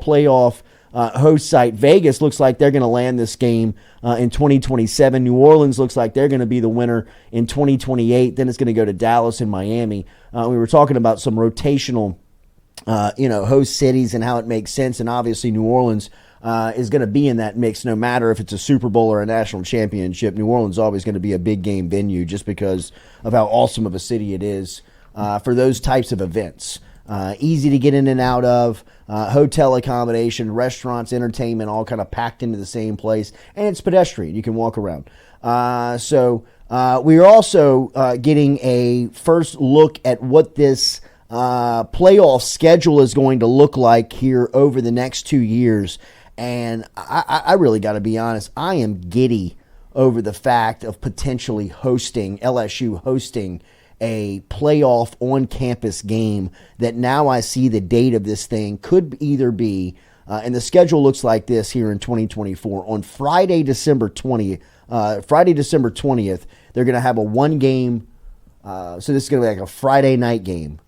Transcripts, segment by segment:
playoff host site. Vegas looks like they're going to land this game in 2027. New Orleans looks like they're going to be the winner in 2028. Then it's going to go to Dallas and Miami. We were talking about some rotational, host cities and how it makes sense. And obviously New Orleans is going to be in that mix no matter if it's a Super Bowl or a national championship. New Orleans is always going to be a big game venue just because of how awesome of a city it is for those types of events. Easy to get in and out of, hotel accommodation, restaurants, entertainment, all kind of packed into the same place, and it's pedestrian. You can walk around. So we are also getting a first look at what this playoff schedule is going to look like here over the next 2 years. And I really got to be honest, I am giddy over the fact of potentially LSU hosting a playoff on-campus game that now I see the date of this thing could either be, and the schedule looks like this here in 2024. On Friday, December 20th, they're going to have a one-game, so this is going to be like a Friday night game.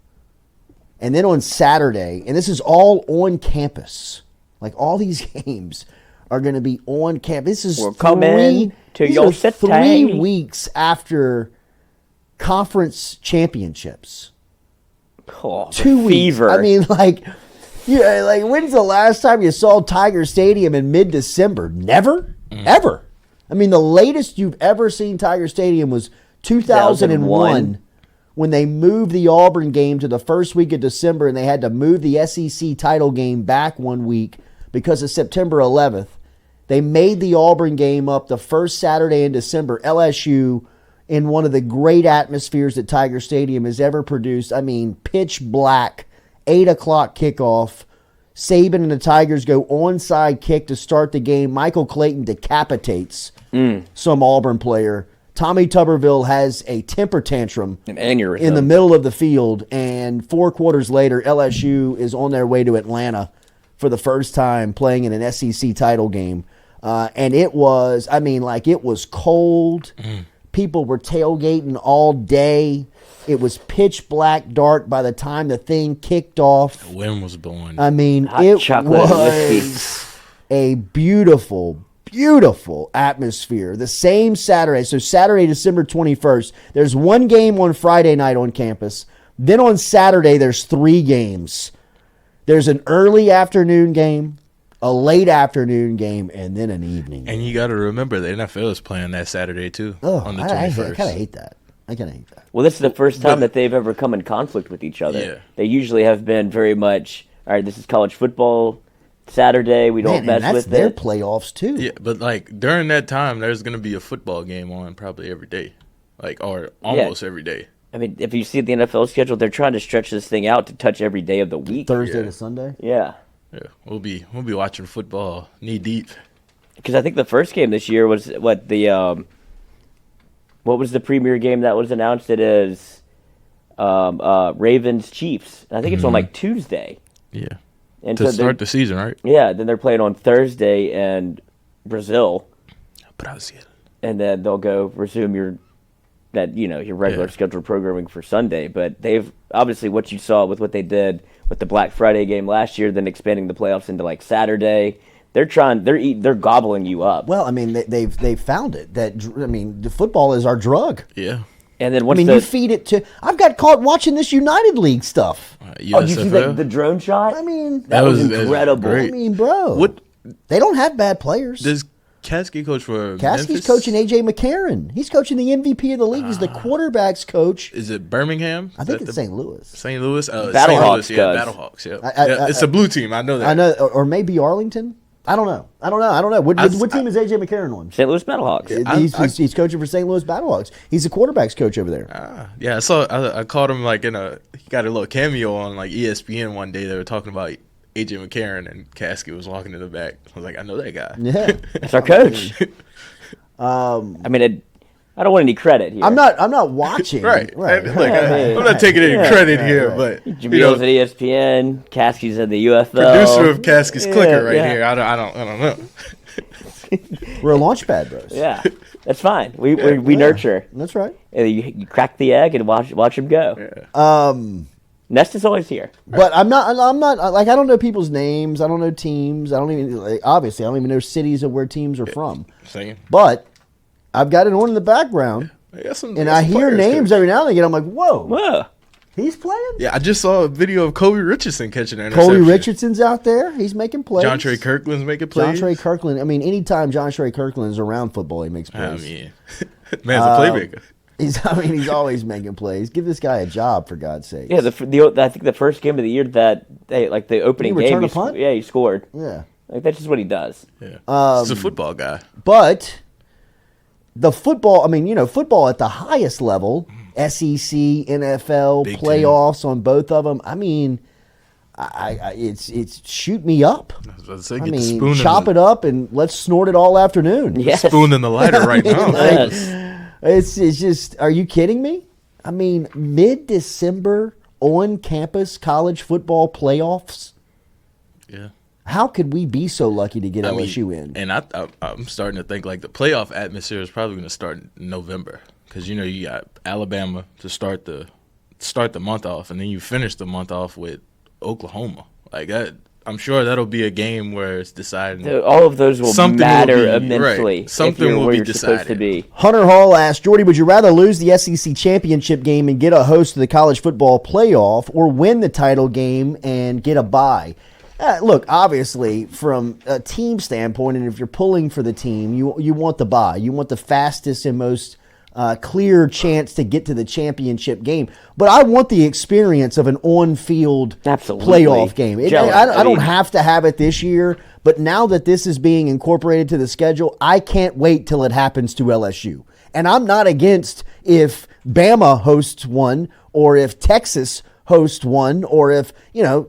And then on Saturday, and this is all on campus, like all these games are going to be on campus. This is 3 weeks after conference championships. Oh, 2 weeks. Fever. I mean, when's the last time you saw Tiger Stadium in mid-December? Never, ever. I mean, the latest you've ever seen Tiger Stadium was 2001 when they moved the Auburn game to the first week of December, and they had to move the SEC title game back 1 week because of September 11th. They made the Auburn game up the first Saturday in December. LSU, in one of the great atmospheres that Tiger Stadium has ever produced. I mean, pitch black, 8 o'clock kickoff. Saban and the Tigers go onside kick to start the game. Michael Clayton decapitates some Auburn player. Tommy Tuberville has a temper tantrum in the middle of the field, and 4 quarters later, LSU is on their way to Atlanta for the first time playing in an SEC title game. And it was cold. People were tailgating all day. It was pitch black dark by the time the thing kicked off. The wind was blowing. I mean, it was a beautiful, beautiful atmosphere. The same Saturday, so Saturday, December 21st, there's one game on Friday night on campus. Then on Saturday, there's 3 games. There's an early afternoon game, a late afternoon game, and then an evening game. And you got to remember, the NFL is playing that Saturday, too, on the 21st. I kind of hate that. Well, this is the first time that they've ever come in conflict with each other. Yeah. They usually have been very much, all right, this is college football Saturday. We don't mess with it. That's their playoffs, too. Yeah, but, during that time, there's going to be a football game on probably every day, or almost every day. I mean, if you see the NFL schedule, they're trying to stretch this thing out to touch every day of the week. Thursday to Sunday? Yeah. Yeah, we'll be watching football knee deep. Because I think the first game this year was what was the premier game that was announced? It is Ravens Chiefs. I think it's on Tuesday. Yeah. And to start the season, right? Yeah. Then they're playing on Thursday in Brazil. Brazil. And then they'll go resume your regular scheduled programming for Sunday. But they've obviously what you saw with what they did with the Black Friday game last year, then expanding the playoffs into Saturday. They're gobbling you up. Well, I mean, they've found it. The football is our drug. Yeah. And then you feed it to. I've got caught watching this United League stuff. Did you see the drone shot? I mean, that was incredible. I mean, bro, they don't have bad players. Does Caskey coach for Caskey's Memphis? Coaching A.J. McCarron. He's coaching the MVP of the league. He's the quarterback's coach. Is it Birmingham? I think it's St. Louis. St. Louis? Battlehawks. Yeah, Battlehawks. Yeah. It's a blue team. I know that. I know, or maybe Arlington. I don't know. What team is A.J. McCarron on? St. Louis Battlehawks. He's coaching for St. Louis Battlehawks. He's the quarterback's coach over there. Yeah, I caught him he got a little cameo on ESPN one day. They were talking about A.J. McCarron, and Caskey was walking in the back. I was like, I know that guy. Yeah. That's our coach. I mean, I don't want any credit here. I'm not watching. right. I'm not taking any credit here, but Jamil's at ESPN, Caskey's at the UFL. Producer of Caskey's Clicker here. I don't know. We're a launch pad, bros. Yeah, that's fine. We nurture. That's right. You crack the egg and watch him go. Yeah. Nest is always here. But I'm not like, I don't know people's names. I don't know teams. I don't even, like, obviously, I don't even know cities of where teams are from. Same. But I've got it on in the background, and I hear names every now and again. I'm like, whoa. Whoa. He's playing? Yeah, I just saw a video of Kobe Richardson catching an interception. Colby Richardson's out there. He's making plays. John Trey Kirkland's making plays. John Trey Kirkland. I mean, anytime John Trey Kirkland is around football, he makes plays. I mean, man's a playmaker. He's always making plays. Give this guy a job, for God's sake. Yeah, I think the first game of the year that the opening game, he scored. Yeah. Like, that's just what he does. Yeah. He's a football guy. But the football, I mean, football at the highest level, SEC, NFL, Big playoffs on both of them. I mean, it's shoot me up. I was about to say, I get the mean, spoon chop it up and let's snort it all afternoon. Yes. spoon in the lighter right now. Yes. It's just, are you kidding me? I mean, mid-December on-campus college football playoffs. Yeah. How could we be so lucky to get LSU in? And I'm starting to think like the playoff atmosphere is probably going to start in November because you got Alabama to start the month off, and then you finish the month off with Oklahoma. Like that, I'm sure that'll be a game where it's decided. All of those will matter immensely. Right. Something will be decided. To be. Hunter Hall asked, Jordy, would you rather lose the SEC championship game and get a host to the college football playoff, or win the title game and get a bye? Look, obviously, from a team standpoint, and if you're pulling for the team, you want the bye. You want the fastest and most clear chance to get to the championship game. But I want the experience of an on-field playoff game. I don't have to have it this year, but now that this is being incorporated to the schedule, I can't wait till it happens to LSU. And I'm not against if Bama hosts one or if Texas host one, or if,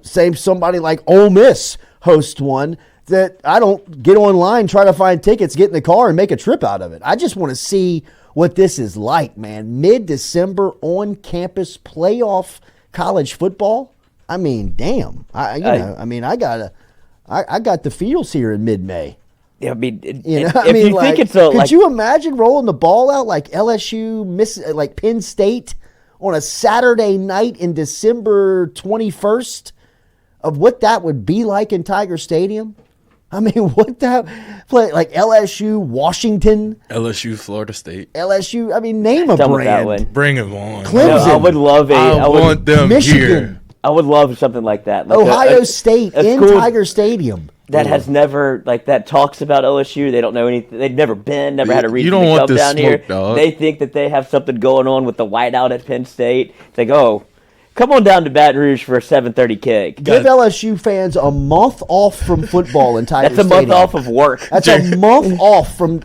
say somebody like Ole Miss host one, that I don't get online, try to find tickets, get in the car, and make a trip out of it. I just want to see what this is like, man. Mid-December on-campus playoff college football. I mean, damn. I got the feels here in mid-May. Yeah, I mean, think it's could you imagine rolling the ball out like LSU, like Penn State, on a Saturday night in December 21st, of what that would be like in Tiger Stadium? I mean, what that play, like LSU, Washington, LSU, Florida State, LSU. I mean, name a brand. Bring them on. Clemson. I would love I want them Michigan. Here. I would love something like that. Like Ohio State in Tiger Stadium. That has never, that talks about LSU. They don't know anything. They've never been, never had a reason to come down smoke, here. Dog. They think that they have something going on with the whiteout at Penn State. It's like, oh, come on down to Baton Rouge for a 7:30 kick. Give LSU fans a month off from football in Tiger Stadium. That's a month off of work. That's a month off from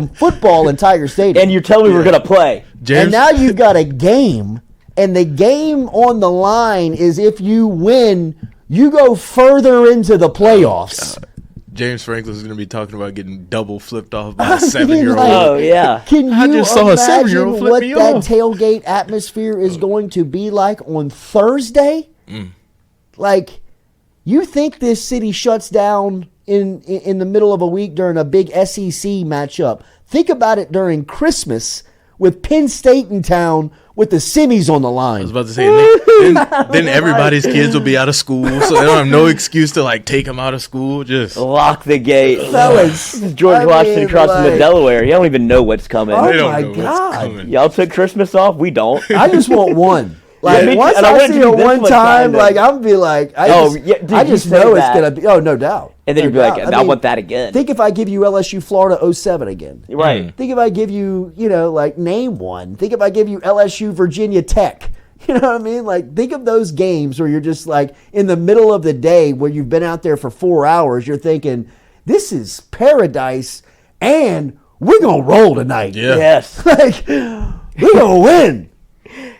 football in Tiger Stadium. And you're telling me we're going to play. And now you've got a game, and the game on the line is if you win, you go further into the playoffs. James Franklin's going to be talking about getting double flipped off by a 7-year-old. Oh, yeah. Can you just saw a 7-year-old flip what me that off. tailgate atmosphere is going to be like on Thursday? Like, you think this city shuts down in the middle of a week during a big SEC matchup. Think about it during Christmas with Penn State in town with the semis on the line. I was about to say, then everybody's kids will be out of school, so they don't have no excuse to take them out of school. Just lock the gate. Fellas, this is George Washington crossing the Delaware. You don't even know what's coming. Oh, they don't my know what's God. coming. Y'all took Christmas off? We don't. I just want one. Like, once and I see it this one time, though. like, I'm be like, I just know it's going to be, no doubt. And then you'd be like, I want that again. Think if I give you LSU Florida 07 again. Right. Think if I give you, name one. Think if I give you LSU Virginia Tech. You know what I mean? Like, think of those games where you're just like in the middle of the day where you've been out there for 4 hours. You're thinking, this is paradise and we're going to roll tonight. Yeah. Yes. Like, we're going to win.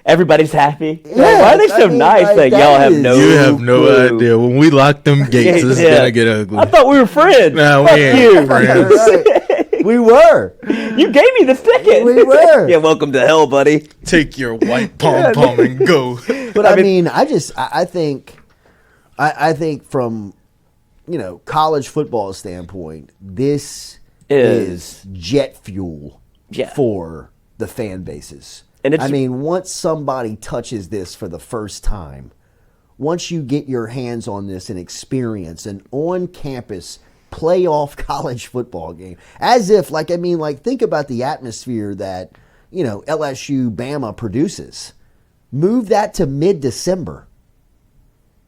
Everybody's happy. Yeah, why are they so nice? Like, y'all have no You have no clue. idea. When we lock them gates, it's going to get ugly. I thought we were friends. No, we Fuck ain't you. friends. Right. We were. You gave me the ticket. We were. Yeah, welcome to hell, buddy. Take your white pom-pom and go. But I mean, I think from, college football standpoint, this is jet fuel for the fan bases. And I mean, once somebody touches this for the first time, once you get your hands on this and experience an on-campus playoff college football game, as if, think about the atmosphere that, LSU Bama produces. Move that to mid-December.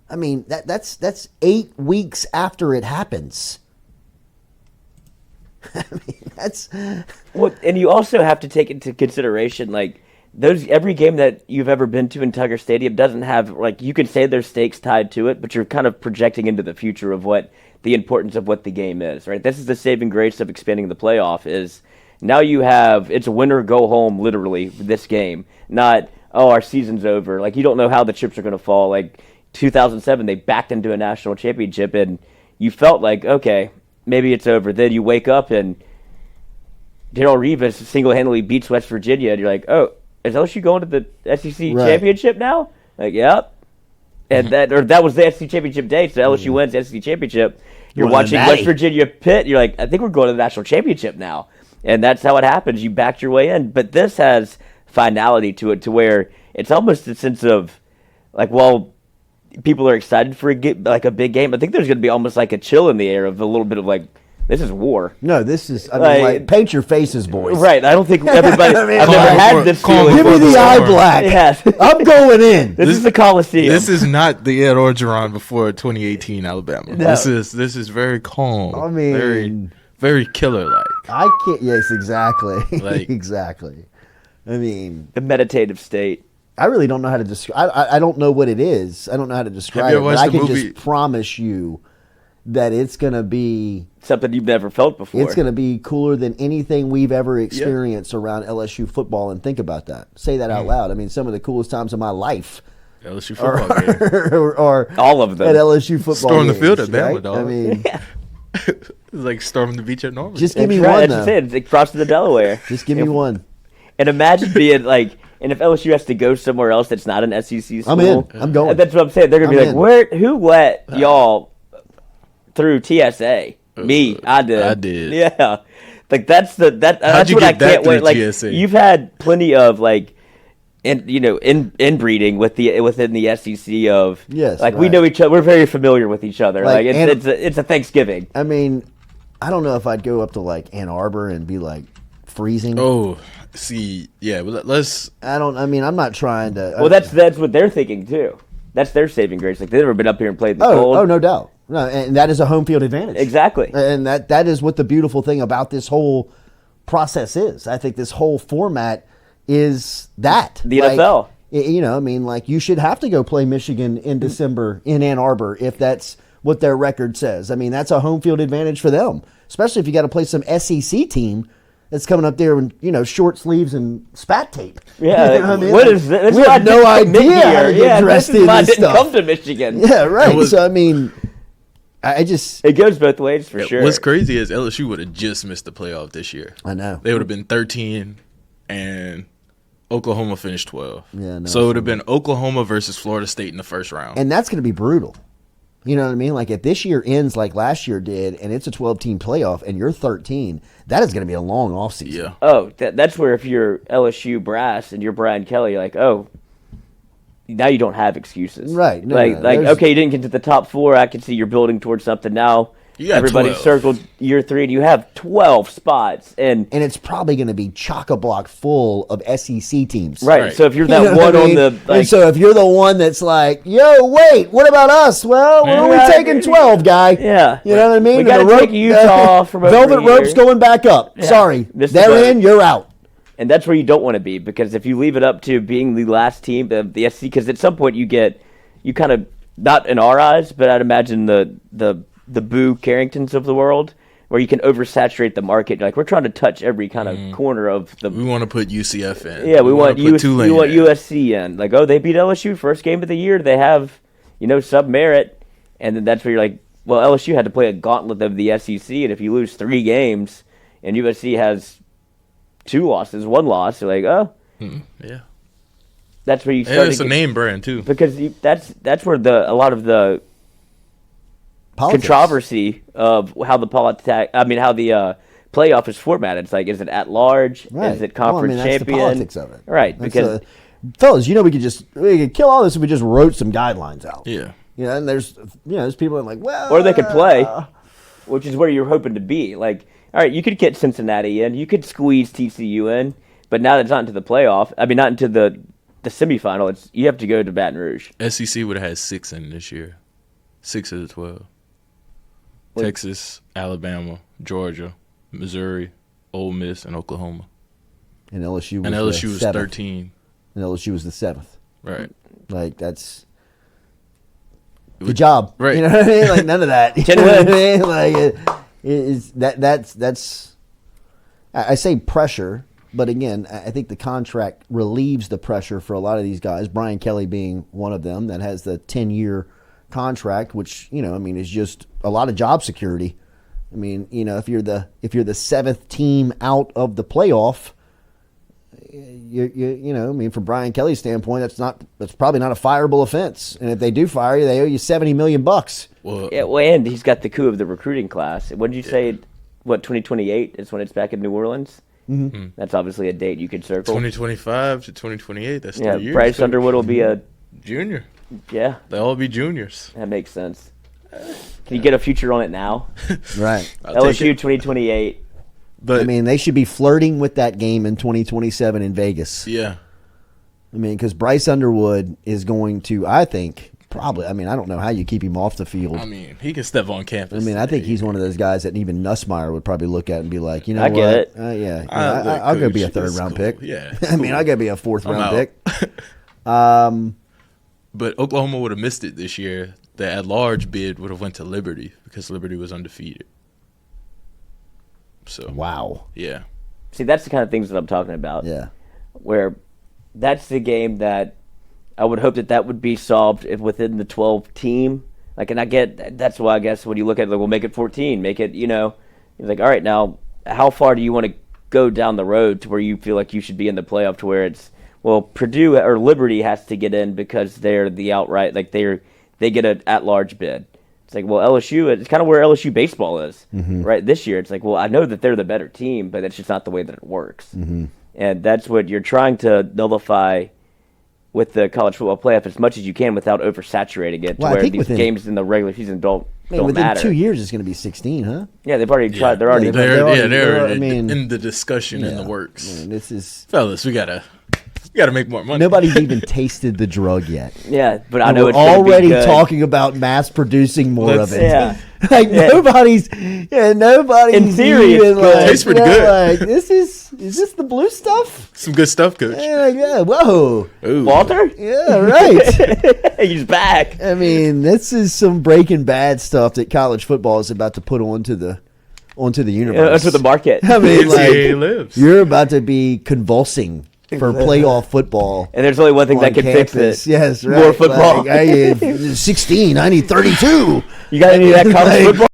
I mean, that's 8 weeks after it happens. I mean, that's... Well, and you also have to take into consideration, every game that you've ever been to in Tiger Stadium doesn't have, you could say there's stakes tied to it, but you're kind of projecting into the future of what the importance of what the game is, right? This is the saving grace of expanding the playoff is now it's a win or go home, literally, this game. Not, our season's over. You don't know how the chips are going to fall. 2007, they backed into a national championship, and you felt okay, maybe it's over. Then you wake up, and Darrelle Revis single-handedly beats West Virginia, and you're like, oh, is LSU going to the SEC championship now? Yep. And that was the SEC championship day, so LSU wins the SEC championship. You're watching West Virginia Pitt, you're like, I think we're going to the national championship now. And that's how it happens. You backed your way in. But this has finality to it, to where it's almost a sense of, people are excited for a big game. I think there's going to be almost a chill in the air of a little bit of this is war. No, this is, paint your faces, boys. Right. I don't think everybody, I've never had this feeling. Give me the eye black. Yes. I'm going in. This is the Coliseum. This is not the Ed Orgeron before 2018 Alabama. No. This is very calm. I mean, very, very killer-like. I can't, yes, exactly. Exactly. I mean, the meditative state. I really don't know how to describe. I don't know what it is. I don't know how to describe it. But I can just promise you that it's going to be something you've never felt before. It's going to be cooler than anything we've ever experienced around LSU football. And think about that. Say that out loud. I mean, some of the coolest times of my life. LSU football game. or all of them at LSU football. Storm the games, field at Bama, right? dog. I mean, it's like storming the beach at Norman. Just give me one. That's it. It's crossing the Delaware. Just give me one. And imagine being and if LSU has to go somewhere else that's not an SEC school, I'm in. I'm going. That's what I'm saying. They're gonna be who let y'all through TSA? Me, I did. Yeah, that's what I can't wait. TSA? You've had plenty of inbreeding within the SEC of we know each other. We're very familiar with each other. It's a Thanksgiving. I mean, I don't know if I'd go up to Ann Arbor and be freezing. Oh, see, yeah. Well, let's. I'm not trying to. Well, that's what they're thinking too. That's their saving grace. They've never been up here and played the cold. Oh, no doubt. No, and that is a home field advantage. Exactly. And that is what the beautiful thing about this whole process is. I think this whole format is that. The NFL. You should have to go play Michigan in December in Ann Arbor if that's what their record says. I mean, that's a home field advantage for them, especially if you got to play some SEC team that's coming up there in short sleeves and spat tape. Yeah, what is this? We have no idea how to get dressed in this stuff. Come to Michigan. Yeah, right. It goes both ways for sure. What's crazy is LSU would have just missed the playoff this year. I know. They would have been 13, and Oklahoma finished 12. Yeah, no, so it would have been Oklahoma versus Florida State in the first round. And that's going to be brutal. You know what I mean? If this year ends like last year did, and it's a 12-team playoff, and you're 13, that is going to be a long offseason. Yeah. Oh, that's where if you're LSU brass and you're Brian Kelly, you're like, oh, now you don't have excuses. Right. No, okay, you didn't get to the top 4. I can see you're building towards something now. Everybody 12. circled year 3, and you have 12 spots. And it's probably going to be chock-a-block full of SEC teams. Right. So if you're that one on the... and so if you're the one that's yo, wait, what about us? Well, we're only taking 12, guy. Yeah. You know what I mean? We got to take Utah from over Velvet rope's going back up. Yeah. Sorry. They're in, you're out. And that's where you don't want to be, because if you leave it up to being the last team of the SEC, because at some point you kind of, not in our eyes, but I'd imagine the Boo Carringtons of the world, where you can oversaturate the market. We're trying to touch every kind of corner of the... We want to put UCF in. Yeah, we want USC in. They beat LSU first game of the year. They have, some merit. And then that's where you're like, well, LSU had to play a gauntlet of the SEC, and if you lose 3 games and USC has 2 losses, 1 loss, you're like, oh. Yeah. That's where you start. And it's a name brand, too. Because that's where a lot of the politics. Controversy of how the playoff is formatted. It's is it at large? Right. Is it conference champion? That's the politics of it. Right. Because fellas, we could kill all this if we just wrote some guidelines out. Yeah. And there's people that are like, well, Or they could play, which is where you're hoping to be. Like, all right, you could get Cincinnati in, you could squeeze TCU in, but now that it's not into the playoff, not into the semifinal, you have to go to Baton Rouge. SEC would have had 6 in this year. 6 of the 12. Texas, Alabama, Georgia, Missouri, Ole Miss, and Oklahoma. And LSU was 13. And LSU was the 7th. Right. Like, that's good job. Right. You know what I mean? Like, none of that. 10 You know wins. what I mean? Like, that's I say pressure, but again, I think the contract relieves the pressure for a lot of these guys, Brian Kelly being one of them that has the 10-year contract, which, is just a lot of job security. If you're the 7th team out of the playoff, from Brian Kelly's standpoint, that's probably not a fireable offense. And if they do fire you, they owe you $70 million. Well, And he's got the coup of the recruiting class. What did you say? What, 2028 is when it's back in New Orleans? Mm-hmm. That's obviously a date you could circle. 2025 to 2028. That's 3 years. Bryce Underwood will be a junior. Yeah, They'll all be juniors. that makes sense. Can you get a future on it now? Right. LSU 2028. But they should be flirting with that game in 2027 in Vegas. yeah, because Bryce Underwood is going to, I think, probably, I don't know how you keep him off the field. he can step on campus. I think he's one of those guys that even Nussmeier would probably look at and be like, I get it. Yeah, Look, I'll go coach, be a it's third-round cool. pick. Yeah, I'll go be a fourth-round out. pick. But Oklahoma would have missed it this year. The at-large bid would have went to Liberty because Liberty was undefeated. So Wow. yeah, See, that's the kind of things that I'm talking about. Yeah. Where that's the game that I would hope that would be solved if within the 12 team. Like, and I get that's why I guess when you look at it, like, we'll make it 14, make it, you're like, all right, now how far do you want to go down the road to where you feel like you should be in the playoff to where it's, well, Purdue or Liberty has to get in because they're the outright, like they get an at-large bid. It's like, well, LSU, it's kind of where LSU baseball is, right? This year, it's like, well, I know that they're the better team, but it's just not the way that it works. And that's what you're trying to nullify with the college football playoff as much as you can without oversaturating it to Well, I where think these games in the regular season don't within matter. 2 years, it's going to be 16, huh? Yeah, they've already tried. They're already. they're I mean, in the discussion in the works. This is Fellas, we gotta make more money. nobody's even tasted the drug yet. Yeah, but I And know we're it's gonna be already good. talking about mass producing more Let's- of it. Yeah. Like nobody's In theory, it's even good. like, Tastes pretty good. Like, is this the blue stuff? Some good stuff, Coach. Yeah, whoa. Ooh. Walter, Yeah, right. he's back. This is some Breaking Bad stuff that college football is about to put onto the universe. That's what the market. NCAA lives. You're about to be convulsing for playoff football. And there's only one thing on that can fix campus. it. Yes, right. More football. Like, I need 16. I need 32. You got any of that college Like, football?